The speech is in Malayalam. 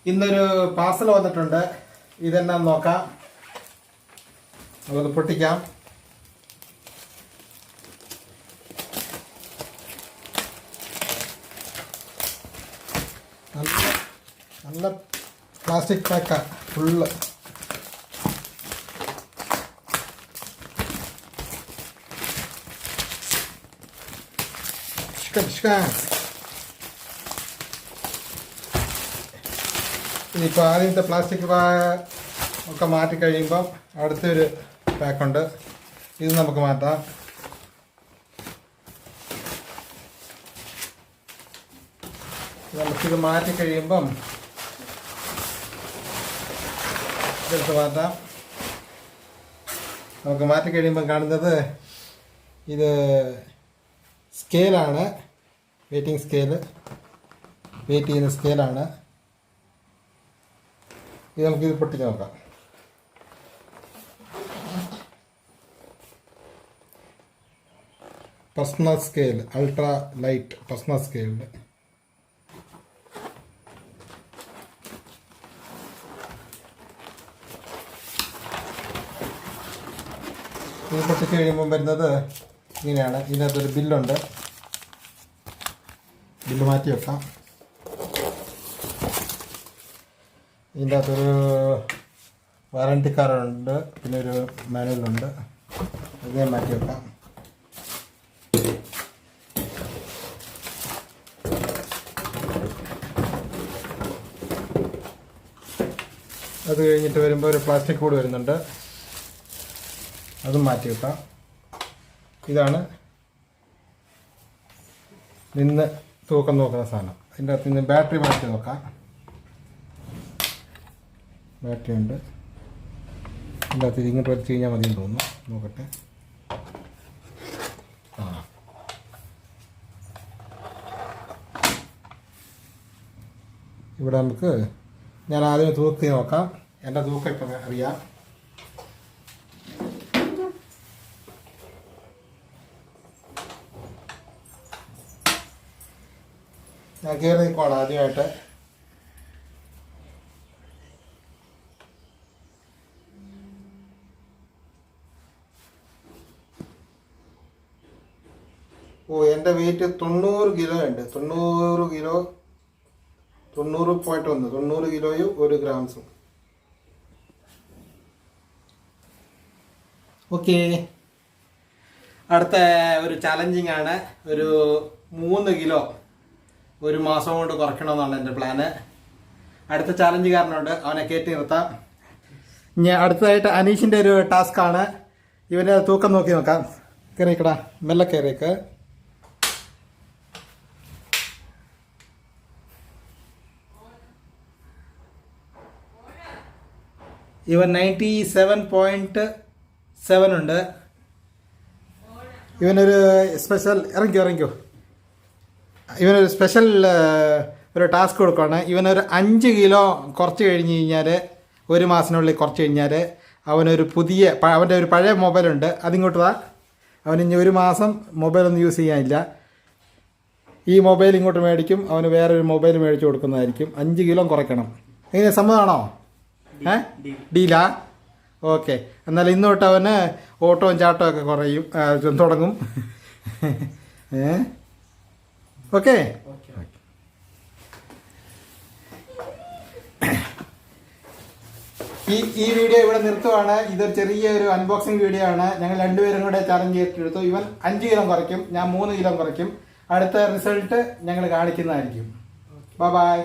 ഇന്നൊരു പാർസൽ വന്നിട്ടുണ്ട്. ഇതെന്നാന്ന് നോക്കാം. നമുക്കത് പൊട്ടിക്കാം. നല്ല പ്ലാസ്റ്റിക് പാക്കാ ഫുള്ള്. ഇനിയിപ്പോൾ ആദ്യത്തെ പ്ലാസ്റ്റിക് ഒക്കെ മാറ്റി കഴിയുമ്പം അടുത്തൊരു പാക്കുണ്ട്. ഇത് നമുക്ക് മാറ്റാം. നമുക്കിത് മാറ്റി കഴിയുമ്പം ഇതെടുത്ത് മാറ്റാം. നമുക്ക് മാറ്റി കഴിയുമ്പം കാണുന്നത് ഇത് സ്കെയിലാണ്. വെയിറ്റിംഗ് സ്കെയിൽ, വെയിറ്റ് ചെയ്യുന്ന സ്കെയിലാണ്. ഇത് നമുക്കിത് പൊട്ടിച്ച് നോക്കാം. Personal scale, ultra light personal സ്കെയിലിൽ ഇത് പൊട്ടിച്ച് കഴിയുമ്പം വരുന്നത് ഇങ്ങനെയാണ്. ഇതിനകത്തൊരു ബില്ലുണ്ട്. ബില്ല് മാറ്റി വെക്കാം. ഇതിൻ്റെ അകത്തൊരു വാറണ്ടി കാർഡുണ്ട്, പിന്നെ ഒരു മാനുവലുണ്ട്. ഇത് മാറ്റി വെക്കാം. അത് കഴിഞ്ഞിട്ട് വരുമ്പോൾ ഒരു പ്ലാസ്റ്റിക് കൂട് വരുന്നുണ്ട്. അതും മാറ്റി വെക്കാം. ഇതാണ് നിന്ന് തൂക്കം നോക്കുന്ന സാധനം. അതിൻ്റെ അകത്ത് നിന്ന് ബാറ്ററി മാറ്റി നോക്കാം. ബാറ്ററി ഉണ്ട്. അതിൻ്റെ അകത്ത് ഇങ്ങോട്ട് വലിച്ച് കഴിഞ്ഞാൽ മതിയെന്ന് തോന്നുന്നു. നോക്കട്ടെ. ഇവിടെ നമുക്ക് ഞാൻ ആദ്യം തൂക്കി നോക്കാം. എൻ്റെ തൂക്കം ഇപ്പം അറിയാം. ഞാൻ കയറി നിൽക്കുവാണ് ആദ്യമായിട്ട്. എൻ്റെ വെയിറ്റ് 90 കിലോ ഉണ്ട്. 90 കിലോ, 90.1, 90 കിലോയും 1 ഗ്രാംസും. ഓക്കെ, അടുത്ത ഒരു ചലഞ്ചിങ് ആണ്. ഒരു 3 കിലോ ഒരു മാസം കൊണ്ട് കുറയ്ക്കണമെന്നാണ് എൻ്റെ പ്ലാന്. അടുത്ത ചാലഞ്ചുകാരനുണ്ട്, അവനെ കയറ്റി നിർത്താം. ഇനി അടുത്തതായിട്ട് അനീഷിൻ്റെ ഒരു ടാസ്ക്കാണ്. ഇവൻ്റെ തൂക്കം നോക്കി നോക്കാം. കയറിക്കടാ, മെല്ലെ കയറിയേക്ക്. ഇവൻ 97.7 ഉണ്ട്. ഇവനൊരു സ്പെഷ്യൽ ഇറങ്ങിക്കോ. ഇവനൊരു സ്പെഷ്യൽ ഒരു ടാസ്ക് കൊടുക്കുകയാണ്. ഇവനൊരു 5 കിലോ കുറച്ച് കഴിഞ്ഞ് കഴിഞ്ഞാൽ, ഒരു മാസത്തിനുള്ളിൽ കുറച്ച് കഴിഞ്ഞാൽ അവനൊരു പുതിയ, അവൻ്റെ ഒരു പഴയ മൊബൈലുണ്ട്, അതിങ്ങോട്ട് വാ. അവനിനി ഒരു മാസം മൊബൈലൊന്നും യൂസ് ചെയ്യാനില്ല. ഈ മൊബൈൽ ഇങ്ങോട്ട് മേടിക്കും. അവന് വേറൊരു മൊബൈൽ മേടിച്ച് കൊടുക്കുന്നതായിരിക്കും. 5 കിലോ കുറയ്ക്കണം. എങ്ങനെ, സമ്മതമാണോ? ഡീലാ? ഓക്കെ, എന്നാൽ ഇന്ന് തൊട്ട് അവന് ഓട്ടവും ചാട്ടവും ഒക്കെ കുറയും, തുടങ്ങും. ഓക്കെ, ഈ വീഡിയോ ഇവിടെ നിർത്തുവാണ്. ഇതൊരു ചെറിയൊരു അൺബോക്സിങ് വീഡിയോ ആണ്. ഞങ്ങൾ രണ്ടുപേരും കൂടെ ചലഞ്ച് ചെയ്തെടുത്തു. ഇവൻ 5 കിലോ കുറയ്ക്കും, ഞാൻ 3 കിലോ കുറയ്ക്കും. അടുത്ത റിസൾട്ട് ഞങ്ങൾ കാണിക്കുന്നതായിരിക്കും. ബൈ.